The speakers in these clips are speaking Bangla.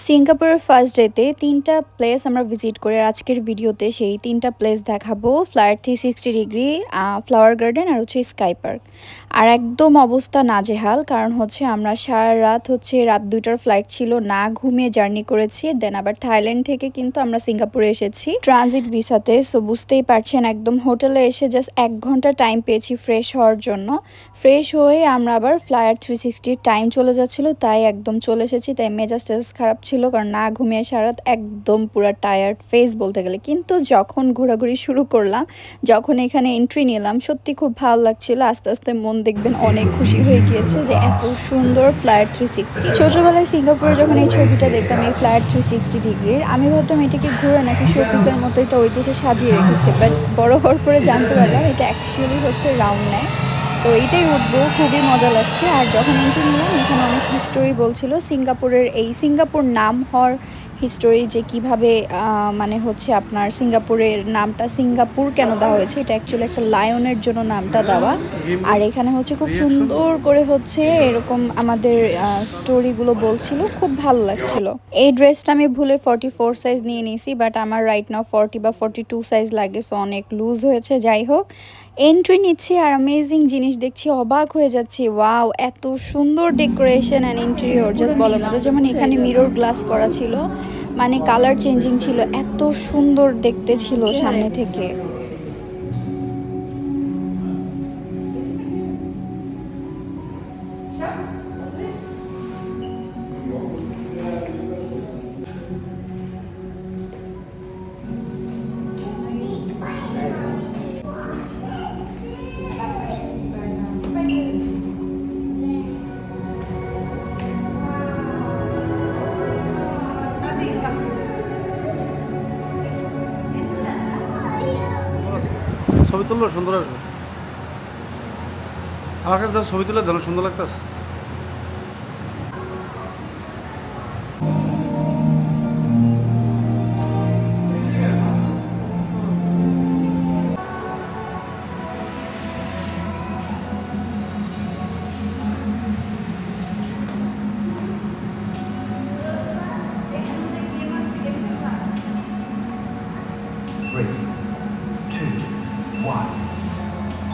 সিঙ্গাপুরের ফার্স্ট ডেতে ৩টা প্লেস আমরা ভিজিট করে আজকের ভিডিওতে সেই ৩টা প্লেস দেখাবো। ফ্লাইট 360 ডিগ্রি, ফ্লাওয়ার গার্ডেন আর হচ্ছে স্কাই পার্ক। আর একদম অবস্থা নাজেহাল, কারণ হচ্ছে আমরা সারা রাত রাত ২টার ফ্লাইট ছিল, না ঘুমিয়ে জার্নি করেছি। দেন আবার থাইল্যান্ড থেকে কিন্তু আমরা সিঙ্গাপুরে এসেছি ট্রানজিট ভিসাতে। সো বুঝতেই পারছেন, একদম হোটেলে এসে জাস্ট ১ ঘন্টা টাইম পেয়েছি ফ্রেশ হওয়ার জন্য। ফ্রেশ হয়ে আমরা আবার ফ্লাইট 360 টাইম চলে যাচ্ছিলো, তাই একদম চলে এসেছি। তাই মেজাজ খারাপ ছিল, কারণ না ঘুমিয়ে সারা রাত একদম পুরো টায়ার্ড ফেস বলতে গেলে। কিন্তু যখন ঘোরাঘুরি শুরু করলাম, যখন এখানে এন্ট্রি নিলাম, সত্যি খুব ভালো লাগছিল। আস্তে আস্তে মন দেখবেন অনেক খুশি হয়ে গিয়েছে যে এত সুন্দর ফ্লাইট 360। ছোটবেলায় সিঙ্গাপুরে যখন এই ছবিটা দেখতাম, এই ফ্লাইট 360 ডিগ্রির, আমি ভাবতাম এটাকে ঘুরে নাকি শোপিসের মতো এটা ওই দেশে সাজিয়ে রেখেছে। বাট বড় হওয়ার পরে জানতে পারলাম এটা অ্যাকচুয়ালি হচ্ছে রাউন্ড নেয়। তো এইটাই উঠবো, খুবই মজা লাগছে। আর যখন এন্ট্রি নিলাম, এখানে অনেক হিস্টোরি বলছিল সিঙ্গাপুরের। এই সিঙ্গাপুর নাম হওয়ার হিস্টোরি, যে কিভাবে মানে হচ্ছে আপনার সিঙ্গাপুরের নামটা সিঙ্গাপুর কেন দেওয়া হয়েছে, এটা অ্যাকচুয়ালি একটা লায়নের জন্য নামটা দেওয়া। আর এখানে হচ্ছে খুব সুন্দর করে হচ্ছে এরকম আমাদের স্টোরিগুলো বলছিল, খুব ভালো লাগছিল। এই ড্রেসটা আমি ভুলে 44 সাইজ নিয়ে নিয়েছি, বাট আমার রাইট নাও 40 বা 42 সাইজ লাগে, সো অনেক লুজ হয়েছে। যাই হোক, এন্ট্রি নিচ্ছি আর অ্যামেজিং জিনিস দেখছি, অবাক হয়ে যাচ্ছি। ওয়াও, এত সুন্দর ডেকোরেশন অ্যান্ড ইন্টেরিয়র, জাস্ট বলার মতো। যেমন এখানে মিরর গ্লাস করা ছিল, মানে কালার চেঞ্জিং ছিল, এত সুন্দর দেখতে ছিল সামনে থেকে। ছবি তুললো সুন্দর আসবে। আমার কাছে ছবি তুলে দেন, সুন্দর লাগতেছে।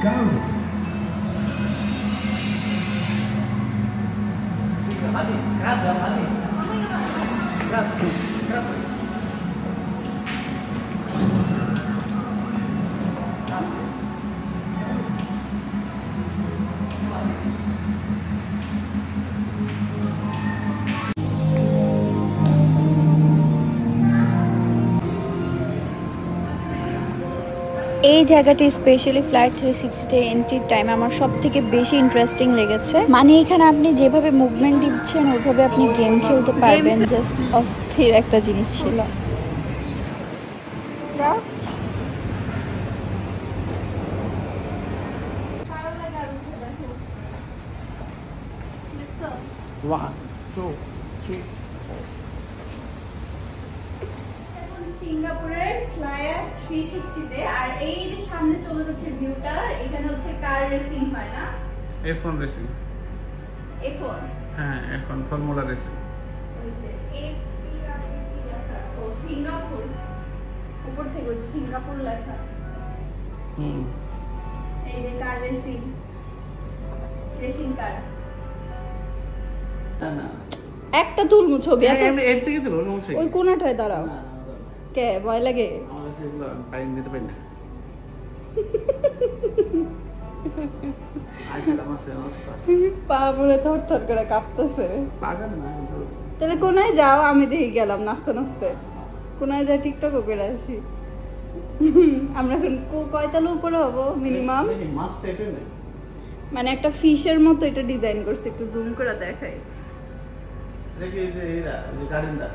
Go! Hadi, grab them, hadi. Grab. এই জায়গাটি স্পেশালি ফ্লাইট 360 এন্ট্রির টাইম আমার সব থেকে বেশি ইন্টারেস্টিং লেগেছে। মানে এখানে আপনি যেভাবে মুভমেন্ট দিচ্ছেন, ওইভাবে আপনি গেম খেলতে পারবেন। জাস্ট অস্থির একটা জিনিস ছিল। One, two, three, four. সিঙ্গাপুরের ফ্লাইট 360 তে, আর এই যে সামনে চলে যাচ্ছে ভিউটা, এখানে হচ্ছে কার রেসিং হয় না, F1 রেসিং। F1, হ্যাঁ, এখন ফর্মুলা রেসিং। ওই যে ও সিঙ্গাপুর, উপর থেকে হচ্ছে সিঙ্গাপুর লেখা। এই যে কার রেসিং, রেসিং কার। না, একটা তুলমু ছবি, এর থেকে দিলো সমস্যা। ওই কোণাটায় দাঁড়াও। কে ভয় লাগে? আমার কাছে এগুলো পাই নিতে পারি না। পা মনে থরথর করে কাঁপতেছে। পাগল না। তাহলে কোনায় যাও, আমি দেখে গেলাম নাচতে নাচতে। কোনায় যা টিকটকও করে আসি। আমরা এখন কয়তলা উপরে হবো মিনিমাম? মানে একটা ফিশের মতো এটা ডিজাইন করছে, একটু জুম করে দেখাই।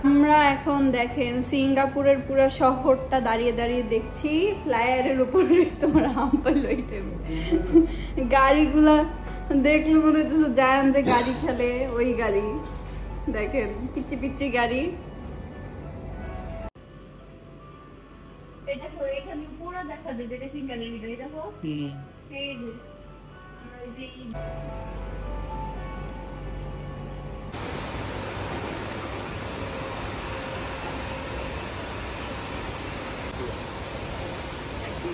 আমরা এখন দেখেন সিঙ্গাপুরের পুরো শহরটা দাঁড়িয়ে দাঁড়িয়ে দেখছি। ফ্লাইয়ারের উপরে তোমার হাম পাইলো এই টাইমে। গাড়িগুলা দেখলে মনে হচ্ছে জায়ান যে গাড়ি খেলে, ওই গাড়ি দেখেন, পিচ্ছি পিচ্ছি গাড়ি। এটা করে এখানে পুরো দেখা যায় যেটা সিঙ্গাপুরের ভিডিও দেখো। এই যে আমরা এই যে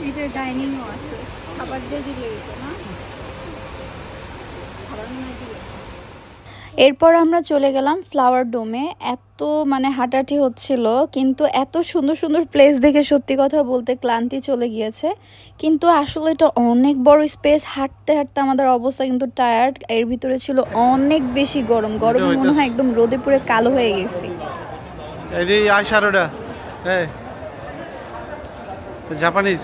এটা ডাইনিংও আছে, খাবার দিয়ে দিলে না খাবার মনে দিলে। এরপর আমরা চলে গেলাম ফ্লাওয়ার ডোমে। এত মানে হাঁটাহাঁটি হচ্ছিল, কিন্তু এত সুন্দর সুন্দর প্লেস দেখে সত্যি কথা বলতে ক্লান্তি চলে গিয়েছে। কিন্তু আসলে এটা অনেক বড় স্পেস, হাঁটতে হাঁটতে আমাদের অবস্থা কিন্তু টায়ার্ড। এর ভিতরে ছিল অনেক বেশি গরম, গরমে মনে হয় একদম রোদে পুরো কালো হয়ে গেছি। এই যে আইশ্যাডোটা, এই জাপানিজ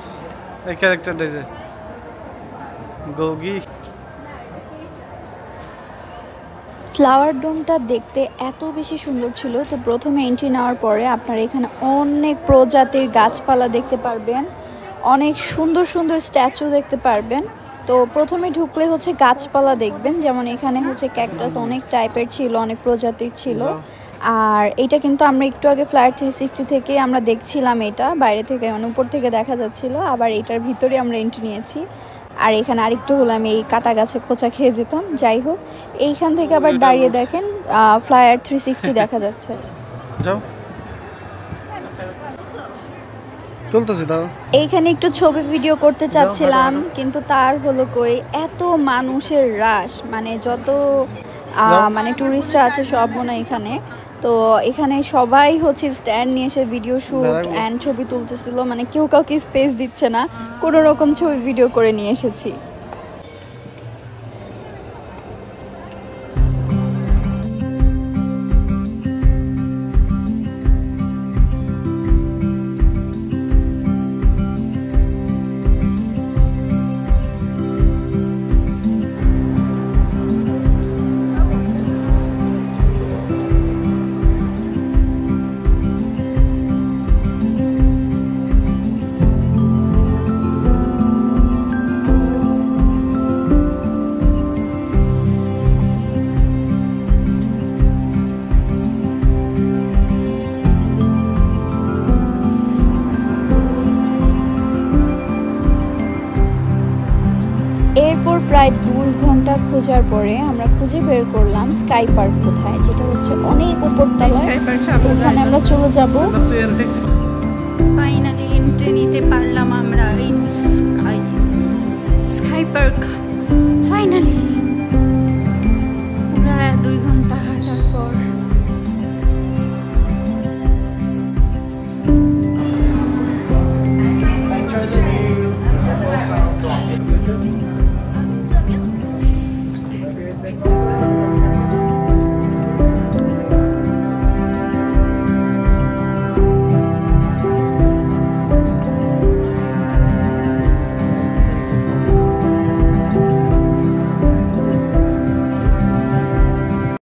এই ক্যারেক্টারটা যে গোগি। ফ্লাওয়ার ডোমটা দেখতে এত বেশি সুন্দর ছিল। তো প্রথমে এন্ট্রি নেওয়ার পরে আপনারা এখানে অনেক প্রজাতির গাছপালা দেখতে পারবেন, অনেক সুন্দর সুন্দর স্ট্যাচু দেখতে পারবেন। তো প্রথমে ঢুকলে হচ্ছে গাছপালা দেখবেন, যেমন এখানে হচ্ছে ক্যাকটাস অনেক টাইপের ছিল, অনেক প্রজাতির ছিল। আর এটা কিন্তু আমরা একটু আগে ফ্লাইট 360 থেকে আমরা দেখছিলাম, এটা বাইরে থেকে মানে উপর থেকে দেখা যাচ্ছিল। আবার এটার ভিতরে আমরা এন্ট্রি নিয়েছি। আর এখানে আরেকটু হলো আমি এই কাটা গাছে খোঁচা খেয়ে যেতাম। যাই হোক, এইখান থেকে আবার দাঁড়িয়ে দেখেন ফ্লাইট 360 দেখা যাচ্ছে। যাও চলতেছে দাঁড়া। এইখানে একটু ছবি ভিডিও করতে চাচ্ছিলাম, কিন্তু তার হলো কই, এত মানুষের রাশ, মানে যত মানে টুরিস্টরা আছে সব মনে হয় এখানে। তো এখানে সবাই হচ্ছে স্ট্যান্ড নিয়ে এসে ভিডিও শুট অ্যান্ড ছবি তুলতেছিল, মানে কেউ কাউকে স্পেস দিচ্ছে না, কোনো রকম ছবি ভিডিও করে নিয়ে এসেছি। এরপর প্রায় 2 ঘন্টা খোঁজার পরে আমরা খুঁজে বের করলাম স্কাই পার্ক কোথায়, যেটা হচ্ছে অনেক উপরতলায়। ওখানে আমরা চলে যাব। ফাইনালি এন্ট্রি নিতে পারলাম আমরা এই স্কাই পার্ক। ফাইনালি পুরো 2 ঘন্টা হাঁটার পর